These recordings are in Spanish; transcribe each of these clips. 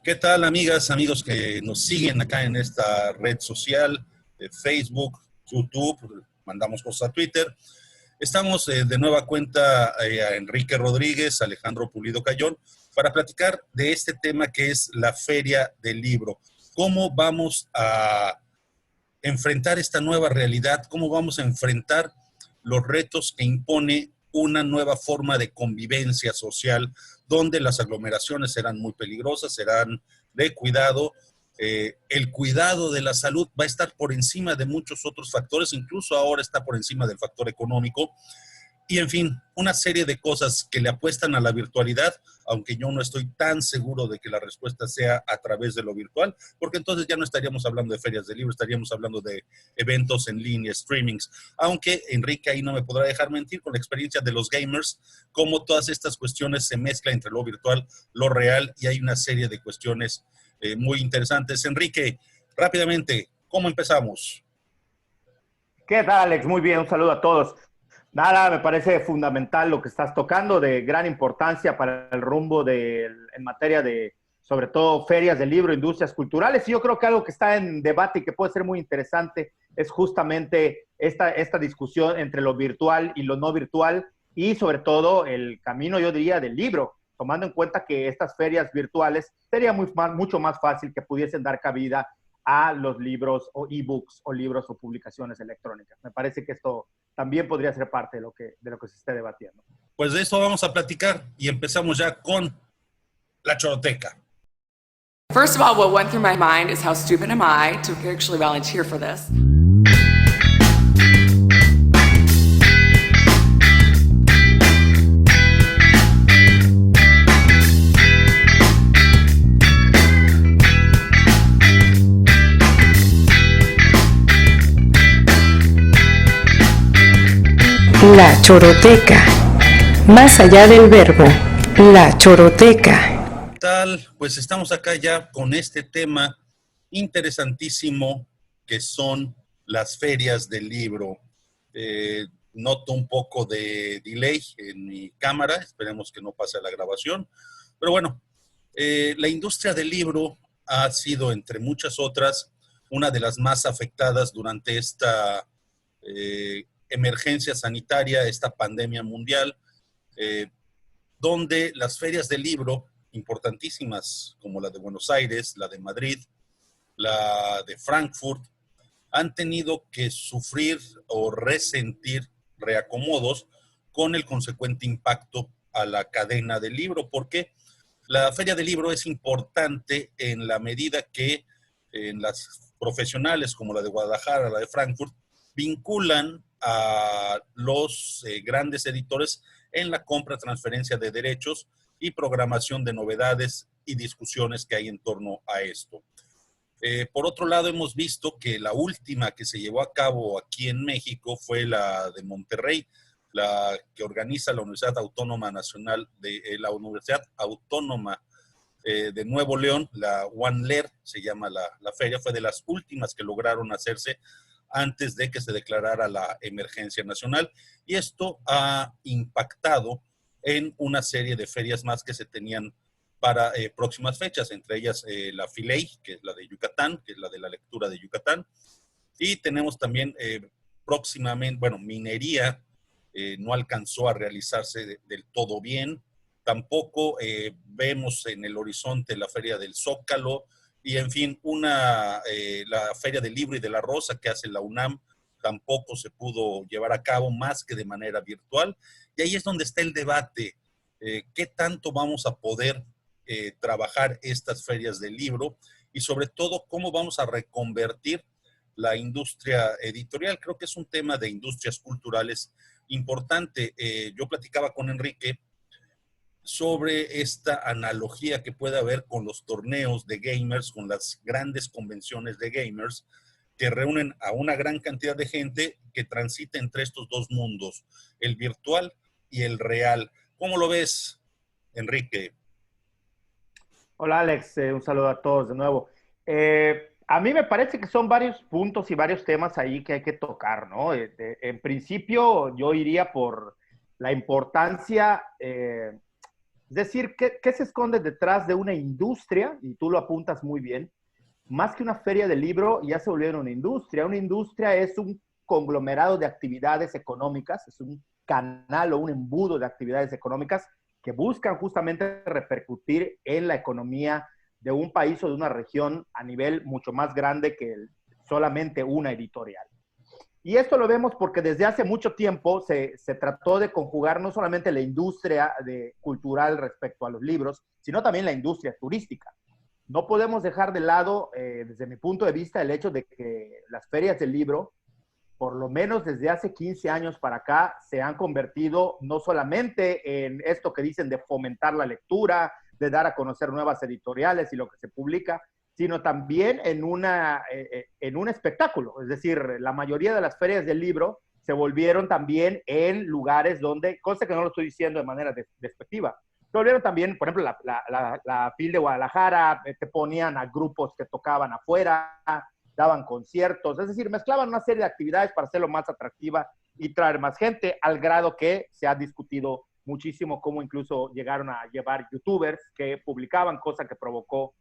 ¿Qué tal, amigas, amigos que nos siguen acá en esta red social de Facebook, YouTube? Mandamos cosas a Twitter. Estamos de nueva cuenta a Enrique Rodríguez, Alejandro Pulido Cayón, para platicar de este tema que es la Feria del Libro. ¿Cómo vamos a enfrentar esta nueva realidad? ¿Cómo vamos a enfrentar los retos que impone una nueva forma de convivencia social, donde las aglomeraciones serán muy peligrosas, serán de cuidado? El cuidado de la salud va a estar por encima de muchos otros factores, incluso ahora está por encima del factor económico. Y en fin, una serie de cosas que le apuestan a la virtualidad, aunque yo no estoy tan seguro de que la respuesta sea a través de lo virtual, porque entonces ya no estaríamos hablando de ferias de libros, estaríamos hablando de eventos en línea, streamings, aunque Enrique ahí no me podrá dejar mentir con la experiencia de los gamers, cómo todas estas cuestiones se mezclan entre lo virtual, lo real, y hay una serie de cuestiones muy interesantes. Enrique, rápidamente, ¿cómo empezamos? ¿Qué tal, Alex? Muy bien, un saludo a todos. Nada, me parece fundamental lo que estás tocando, de gran importancia para el rumbo en materia de, sobre todo, ferias de libro, industrias culturales. Y yo creo que algo que está en debate y que puede ser muy interesante es justamente esta discusión entre lo virtual y lo no virtual y, sobre todo, el camino, yo diría, del libro, tomando en cuenta que estas ferias virtuales sería mucho más fácil que pudiesen dar cabida a los libros o ebooks o libros o publicaciones electrónicas. Me parece que esto también podría ser parte de lo que se esté debatiendo. Pues de esto vamos a platicar y empezamos ya con la choroteca. First of all, what went through my mind is how stupid am I to actually volunteer for this? La choroteca. Más allá del verbo, la choroteca. ¿Qué tal? Pues estamos acá ya con este tema interesantísimo que son las ferias del libro. Noto un poco de delay en mi cámara, esperemos que no pase a la grabación. Pero bueno, la industria del libro ha sido, entre muchas otras, una de las más afectadas durante esta emergencia sanitaria, esta pandemia mundial, donde las ferias del libro, importantísimas como la de Buenos Aires, la de Madrid, la de Frankfurt, han tenido que sufrir o resentir reacomodos con el consecuente impacto a la cadena del libro, porque la feria del libro es importante en la medida que en las profesionales como la de Guadalajara, la de Frankfurt, vinculan a los grandes editores en la compra, transferencia de derechos y programación de novedades y discusiones que hay en torno a esto. Por otro lado, hemos visto que la última que se llevó a cabo aquí en México fue la de Monterrey, la que organiza la Universidad Autónoma Nacional la Universidad Autónoma de Nuevo León, la UNLER se llama la feria, fue de las últimas que lograron hacerse antes de que se declarara la emergencia nacional, y esto ha impactado en una serie de ferias más que se tenían para próximas fechas, entre ellas la FILEI, que es la de Yucatán, que es la de la lectura de Yucatán, y tenemos también próximamente, bueno, minería no alcanzó a realizarse del todo bien, tampoco vemos en el horizonte la feria del Zócalo, y en fin, la Feria del Libro y de la Rosa que hace la UNAM tampoco se pudo llevar a cabo más que de manera virtual. Y ahí es donde está el debate. ¿Qué tanto vamos a poder trabajar estas ferias del libro? Y sobre todo, ¿cómo vamos a reconvertir la industria editorial? Creo que es un tema de industrias culturales importante. Yo platicaba con Enrique sobre esta analogía que puede haber con los torneos de gamers, con las grandes convenciones de gamers, que reúnen a una gran cantidad de gente que transita entre estos dos mundos, el virtual y el real. ¿Cómo lo ves, Enrique? Hola, Alex. Un saludo a todos de nuevo. A mí me parece que son varios puntos y varios temas ahí que hay que tocar, ¿no? En principio, yo iría por la importancia Es decir, ¿qué se esconde detrás de una industria? Y tú lo apuntas muy bien. Más que una feria de libro, ya se volvió una industria. Una industria es un conglomerado de actividades económicas, es un canal o un embudo de actividades económicas que buscan justamente repercutir en la economía de un país o de una región a nivel mucho más grande que solamente una editorial. Y esto lo vemos porque desde hace mucho tiempo se trató de conjugar no solamente la industria cultural respecto a los libros, sino también la industria turística. No podemos dejar de lado, desde mi punto de vista, el hecho de que las ferias del libro, por lo menos desde hace 15 años para acá, se han convertido no solamente en esto que dicen de fomentar la lectura, de dar a conocer nuevas editoriales y lo que se publica, sino también en un espectáculo. Es decir, la mayoría de las ferias del libro se volvieron también en lugares donde, cosa que no lo estoy diciendo de manera despectiva, se volvieron también, por ejemplo, la FIL de Guadalajara, te ponían a grupos que tocaban afuera, daban conciertos, es decir, mezclaban una serie de actividades para hacerlo más atractiva y traer más gente, al grado que se ha discutido muchísimo cómo incluso llegaron a llevar youtubers que publicaban, cosa que provocó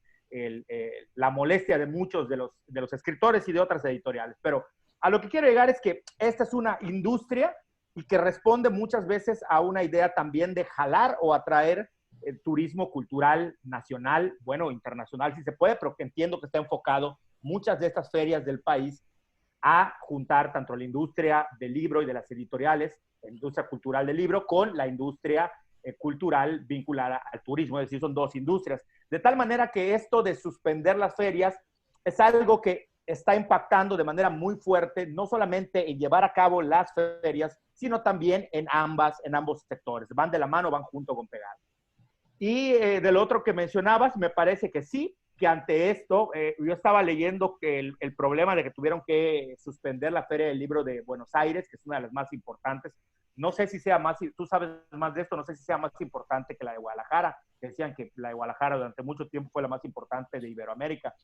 la molestia de muchos de los escritores y de otras editoriales. Pero a lo que quiero llegar es que esta es una industria y que responde muchas veces a una idea también de jalar o atraer el turismo cultural nacional, bueno, internacional si se puede, pero que entiendo que está enfocado muchas de estas ferias del país a juntar tanto la industria del libro y de las editoriales, la industria cultural del libro, con la industria cultural vinculada al turismo, es decir, son dos industrias. De tal manera que esto de suspender las ferias es algo que está impactando de manera muy fuerte, no solamente en llevar a cabo las ferias, sino también en ambos sectores. Van de la mano, van junto con pegado. Y del otro que mencionabas, me parece que sí, que ante esto, yo estaba leyendo que el problema de que tuvieron que suspender la Feria del Libro de Buenos Aires, que es una de las más importantes, no sé si sea más, tú sabes más de esto, no sé si sea más importante que la de Guadalajara. Decían que la de Guadalajara durante mucho tiempo fue la más importante de Iberoamérica.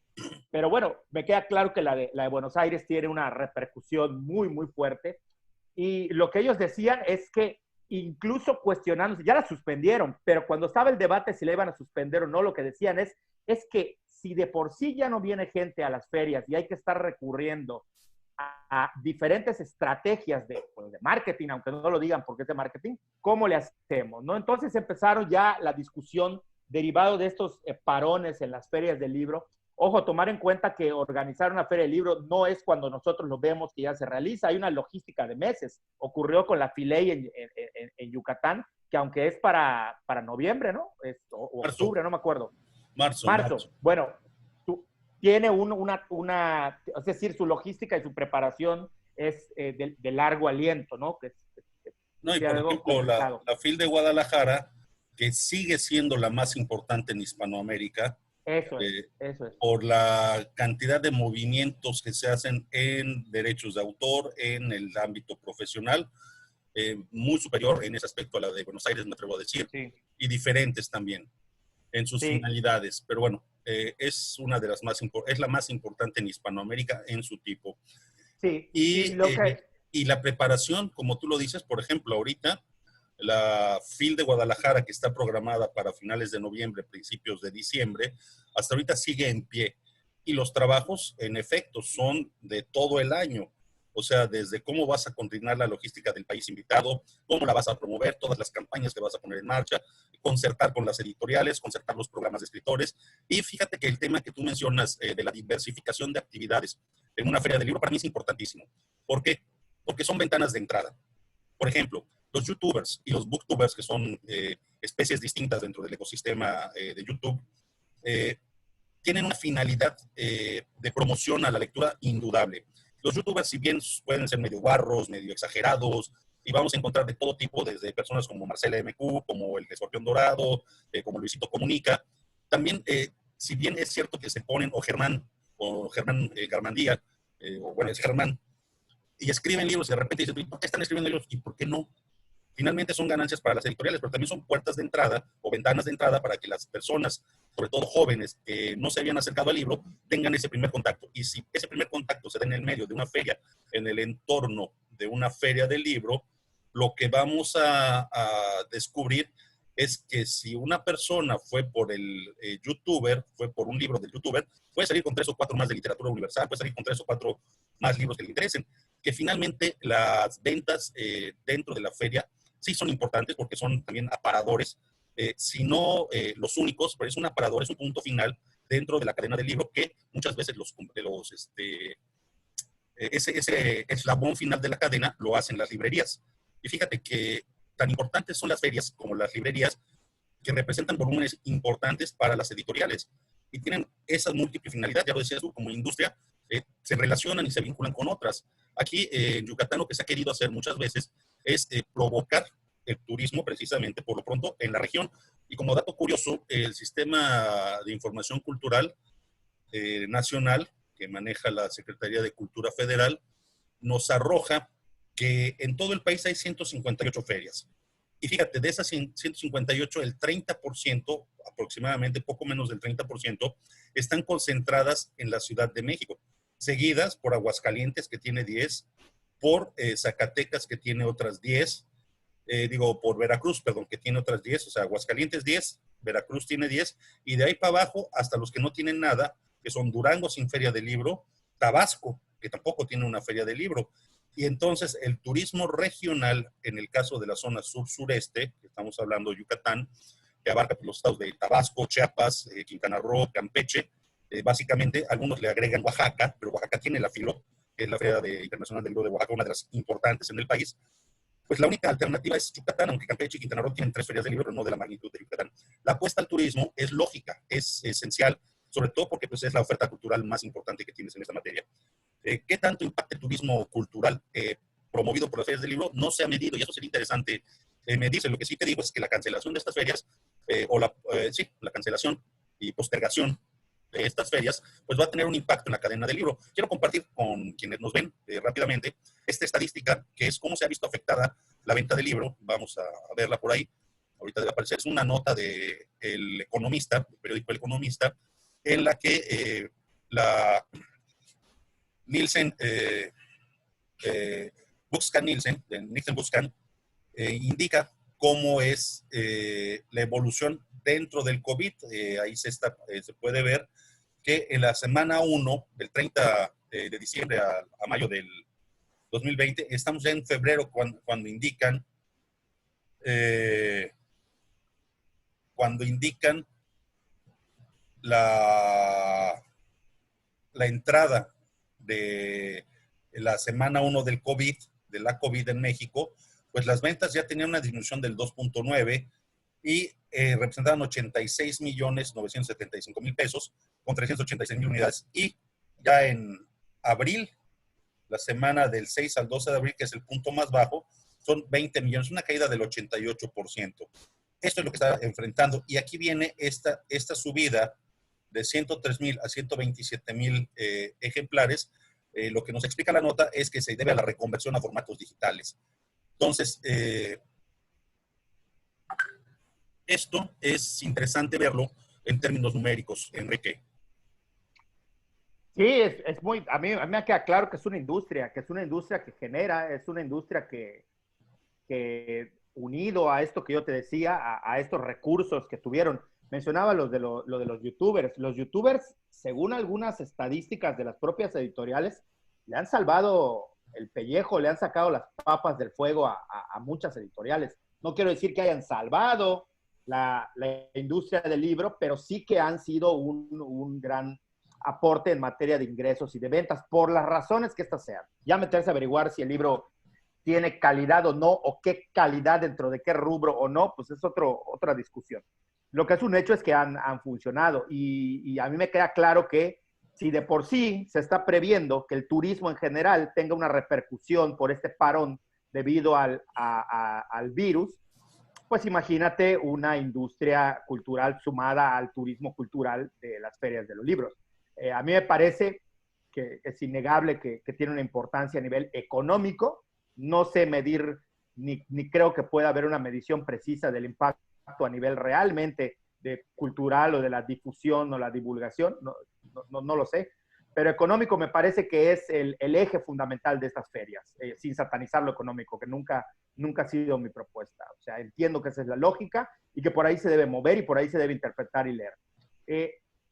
Pero bueno, me queda claro que la de Buenos Aires tiene una repercusión muy, muy fuerte. Y lo que ellos decían es que incluso cuestionándose, ya la suspendieron, pero cuando estaba el debate si la iban a suspender o no, lo que decían es que si de por sí ya no viene gente a las ferias y hay que estar recurriendo a diferentes estrategias de marketing, aunque no lo digan porque es de marketing, ¿cómo le hacemos? ¿No? Entonces empezaron ya la discusión derivado de estos parones en las ferias del libro. Ojo, tomar en cuenta que organizar una feria del libro no es cuando nosotros lo vemos que ya se realiza, hay una logística de meses. Ocurrió con la Filey en Yucatán, que aunque es para noviembre, ¿no? O octubre, no me acuerdo. Marzo. Bueno, tiene es decir, su logística y su preparación es de largo aliento, ¿no? No, y por ejemplo, la FIL de Guadalajara, que sigue siendo la más importante en Hispanoamérica, eso es. Por la cantidad de movimientos que se hacen en derechos de autor, en el ámbito profesional, muy superior en ese aspecto a la de Buenos Aires, me atrevo a decir, sí. Y diferentes también en sus finalidades, pero bueno, es una de las es la más importante en Hispanoamérica en su tipo. Sí, y la preparación, como tú lo dices, por ejemplo, ahorita, la FIL de Guadalajara, que está programada para finales de noviembre, principios de diciembre, hasta ahorita sigue en pie. Y los trabajos, en efecto, son de todo el año. O sea, desde cómo vas a coordinar la logística del país invitado, cómo la vas a promover, todas las campañas que vas a poner en marcha, concertar con las editoriales, concertar los programas de escritores. Y fíjate que el tema que tú mencionas de la diversificación de actividades en una feria del libro para mí es importantísimo. ¿Por qué? Porque son ventanas de entrada. Por ejemplo, los youtubers y los booktubers, que son especies distintas dentro del ecosistema de YouTube, tienen una finalidad de promoción a la lectura indudable. Los youtubers, si bien pueden ser medio guarros, medio exagerados, y vamos a encontrar de todo tipo, desde personas como Marcela MQ, como el Escorpión Dorado, como Luisito Comunica, también, si bien es cierto que se ponen, o Germán Garmandía, o bueno, es Germán, y escriben libros y de repente dicen, ¿por qué están escribiendo libros? ¿Y por qué no? Finalmente son ganancias para las editoriales, pero también son puertas de entrada o ventanas de entrada para que las personas, sobre todo jóvenes, que no se habían acercado al libro, tengan ese primer contacto. Y si ese primer contacto se da en el medio de una feria, en el entorno de una feria del libro, lo que vamos a descubrir es que si una persona fue por el youtuber, fue por un libro del youtuber, puede salir con 3 o 4 más de literatura universal, puede salir con 3 o 4 más libros que le interesen, que finalmente las ventas dentro de la feria sí son importantes porque son también aparadores, si no los únicos, pero es un aparador, es un punto final dentro de la cadena del libro que muchas veces ese eslabón final de la cadena lo hacen las librerías. Y fíjate que tan importantes son las ferias como las librerías, que representan volúmenes importantes para las editoriales y tienen esa múltiple finalidad, ya lo decías tú, como industria, se relacionan y se vinculan con otras. Aquí en Yucatán lo que se ha querido hacer muchas veces es provocar el turismo precisamente por lo pronto en la región. Y como dato curioso, el sistema de información cultural nacional que maneja la Secretaría de Cultura Federal nos arroja que en todo el país hay 158 ferias. Y fíjate, de esas 158, el 30%, aproximadamente poco menos del 30%, están concentradas en la Ciudad de México, seguidas por Aguascalientes, que tiene 10, por Zacatecas, que tiene otras 10, por Veracruz, perdón, que tiene otras 10, o sea, Aguascalientes 10, Veracruz tiene 10, y de ahí para abajo hasta los que no tienen nada, que son Durango sin feria de libro, Tabasco, que tampoco tiene una feria de libro. Y entonces el turismo regional, en el caso de la zona sur-sureste, que estamos hablando de Yucatán, que abarca los estados de Tabasco, Chiapas, Quintana Roo, Campeche, básicamente algunos le agregan Oaxaca, pero Oaxaca tiene la FILO, que es la Feria Internacional del Libro de Oaxaca, una de las importantes en el país. Pues la única alternativa es Yucatán, aunque Campeche y Quintana Roo tienen 3 ferias de libro, pero no de la magnitud de Yucatán. La apuesta al turismo es lógica, es esencial, sobre todo porque pues, es la oferta cultural más importante que tienes en esta materia. ¿Qué tanto impacta el turismo cultural promovido por las ferias del libro? No se ha medido y eso sería interesante medirse. Lo que sí te digo es que la cancelación de estas ferias, la cancelación y postergación de estas ferias, pues va a tener un impacto en la cadena del libro. Quiero compartir con quienes nos ven rápidamente esta estadística, que es cómo se ha visto afectada la venta del libro. Vamos a verla por ahí. Ahorita debe aparecer. Es una nota de El Economista, el periódico El Economista, en la que la Nielsen, Nielsen Buscan, indica cómo es la evolución dentro del COVID. Ahí se puede ver que en la semana 1, del 30 de diciembre a mayo del 2020, estamos ya en febrero cuando indican la entrada de la semana 1 del COVID, de la COVID en México, pues las ventas ya tenían una disminución del 2.9 y representaban 86.975.000 pesos con 386.000 unidades. Y ya en abril, la semana del 6 al 12 de abril, que es el punto más bajo, son 20 millones, una caída del 88%. Esto es lo que está enfrentando. Y aquí viene esta subida de 103.000 a 127.000 ejemplares. Lo que nos explica la nota es que se debe a la reconversión a formatos digitales. Entonces, esto es interesante verlo en términos numéricos, Enrique. Sí, a mí me queda claro que es una industria, que genera, es una industria que unido a esto que yo te decía, a estos recursos que tuvieron. Mencionaba lo de los youtubers. Los youtubers, según algunas estadísticas de las propias editoriales, le han salvado el pellejo, le han sacado las papas del fuego a muchas editoriales. No quiero decir que hayan salvado la industria del libro, pero sí que han sido un gran aporte en materia de ingresos y de ventas, por las razones que estas sean. Ya meterse a averiguar si el libro tiene calidad o no, o qué calidad dentro de qué rubro o no, pues es otra discusión. Lo que es un hecho es que han funcionado y a mí me queda claro que si de por sí se está previendo que el turismo en general tenga una repercusión por este parón debido al virus, pues imagínate una industria cultural sumada al turismo cultural de las ferias de los libros. A mí me parece que es innegable que tiene una importancia a nivel económico. No sé medir, ni creo que pueda haber una medición precisa del impacto a nivel realmente de cultural o de la difusión o la divulgación, no lo sé, pero económico me parece que es el eje fundamental de estas ferias, sin satanizar lo económico, que nunca ha sido mi propuesta. O sea, entiendo que esa es la lógica y que por ahí se debe mover y por ahí se debe interpretar y leer.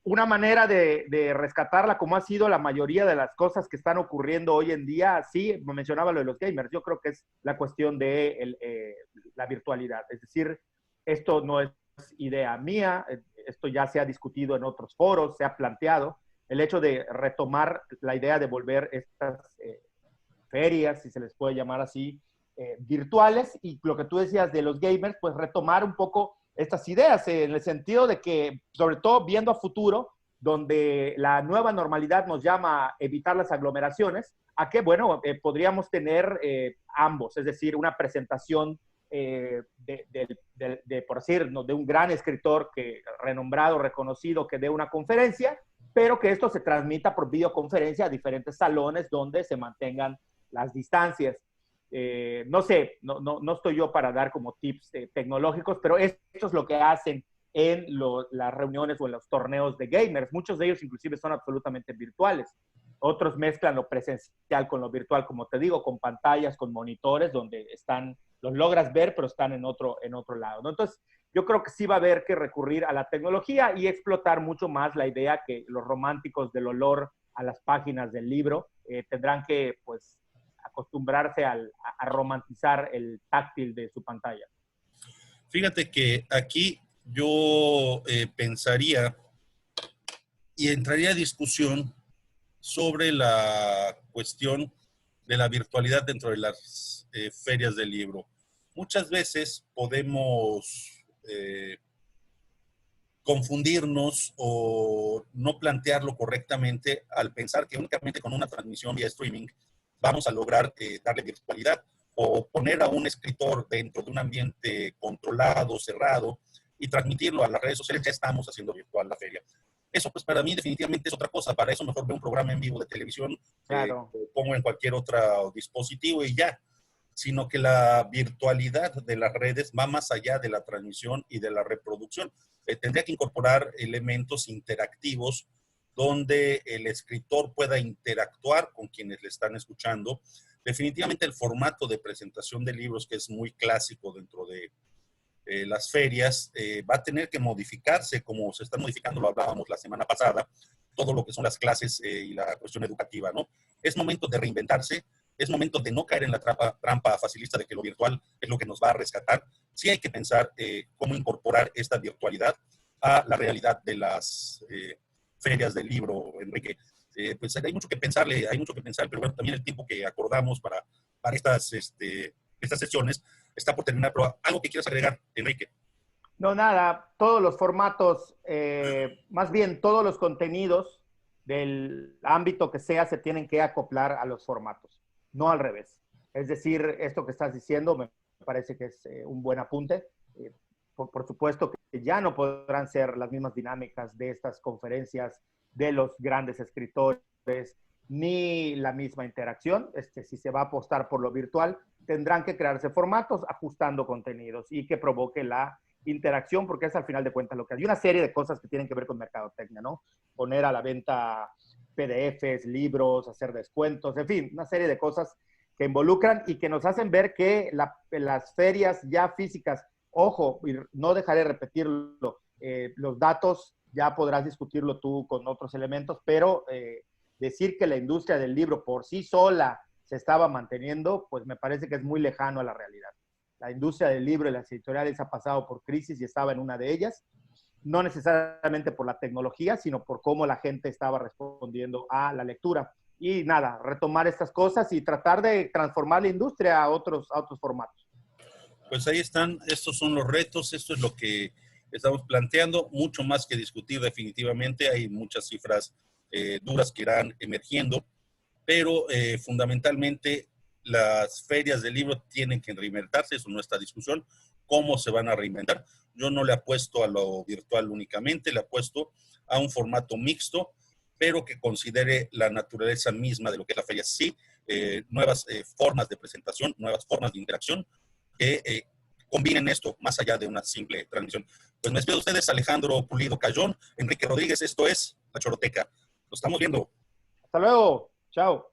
Una manera de rescatarla, como ha sido la mayoría de las cosas que están ocurriendo hoy en día, sí, mencionaba lo de los gamers, yo creo que es la cuestión de la virtualidad. Es decir, esto no es idea mía, esto ya se ha discutido en otros foros, se ha planteado, el hecho de retomar la idea de volver estas ferias, si se les puede llamar así, virtuales, y lo que tú decías de los gamers, pues retomar un poco estas ideas, en el sentido de que, sobre todo viendo a futuro, donde la nueva normalidad nos llama a evitar las aglomeraciones, a que, bueno, podríamos tener ambos, es decir, una presentación por decir, ¿no?, de un gran escritor renombrado, reconocido, que dé una conferencia, pero que esto se transmita por videoconferencia a diferentes salones donde se mantengan las distancias. No sé, no estoy yo para dar como tips tecnológicos, pero esto es lo que hacen en las reuniones o en los torneos de gamers. Muchos de ellos inclusive son absolutamente virtuales. Otros mezclan lo presencial con lo virtual, como te digo, con pantallas, con monitores, donde los logras ver, pero están en otro lado, ¿no? Entonces, yo creo que sí va a haber que recurrir a la tecnología y explotar mucho más la idea que los románticos del olor a las páginas del libro tendrán que, pues, acostumbrarse a romantizar el táctil de su pantalla. Fíjate que aquí yo pensaría y entraría a discusión sobre la cuestión de la virtualidad dentro de las ferias del libro. Muchas veces podemos confundirnos o no plantearlo correctamente al pensar que únicamente con una transmisión vía streaming vamos a lograr darle virtualidad o poner a un escritor dentro de un ambiente controlado, cerrado y transmitirlo a las redes sociales. Ya estamos haciendo virtual la feria. Eso, pues, para mí definitivamente es otra cosa. Para eso mejor veo un programa en vivo de televisión, claro, pongo en cualquier otro dispositivo y ya. Sino que la virtualidad de las redes va más allá de la transmisión y de la reproducción. Tendría que incorporar elementos interactivos donde el escritor pueda interactuar con quienes le están escuchando. Definitivamente el formato de presentación de libros, que es muy clásico dentro de las ferias, va a tener que modificarse como se está modificando, lo hablábamos la semana pasada, todo lo que son las clases y la cuestión educativa, ¿no? Es momento de reinventarse, es momento de no caer en la trampa facilista de que lo virtual es lo que nos va a rescatar. Sí hay que pensar cómo incorporar esta virtualidad a la realidad de las ferias del libro, Enrique. Pues hay mucho que pensar, pero bueno, también el tiempo que acordamos para estas sesiones está por terminar. Pero algo que quieras agregar, Enrique. No, nada, todos los formatos, más bien todos los contenidos del ámbito que sea, se tienen que acoplar a los formatos, no al revés. Es decir, esto que estás diciendo me parece que es un buen apunte. Por supuesto que ya no podrán ser las mismas dinámicas de estas conferencias de los grandes escritores, ni la misma interacción. Si se va a apostar por lo virtual, tendrán que crearse formatos ajustando contenidos y que provoque la interacción, porque es al final de cuentas lo que hay. Una serie de cosas que tienen que ver con mercadotecnia, ¿no? Poner a la venta PDFs, libros, hacer descuentos, en fin, una serie de cosas que involucran y que nos hacen ver que las ferias ya físicas, ojo, y no dejaré de repetirlo, los datos ya podrás discutirlo tú con otros elementos, pero decir que la industria del libro por sí sola se estaba manteniendo, pues me parece que es muy lejano a la realidad. La industria del libro y las editoriales ha pasado por crisis y estaba en una de ellas, no necesariamente por la tecnología, sino por cómo la gente estaba respondiendo a la lectura. Y nada, retomar estas cosas y tratar de transformar la industria a otros formatos. Pues ahí están, estos son los retos, esto es lo que estamos planteando, mucho más que discutir definitivamente, hay muchas cifras duras que irán emergiendo, pero fundamentalmente las ferias del libro tienen que reinventarse, eso no está en discusión. ¿Cómo se van a reinventar? Yo no le apuesto a lo virtual únicamente, le apuesto a un formato mixto, pero que considere la naturaleza misma de lo que es la feria. Sí, nuevas formas de presentación, nuevas formas de interacción, que combinen esto más allá de una simple transmisión. Pues me despido de ustedes, Alejandro Pulido Cayón, Enrique Rodríguez, esto es La Choroteca. Nos estamos viendo. Hasta luego. Chao.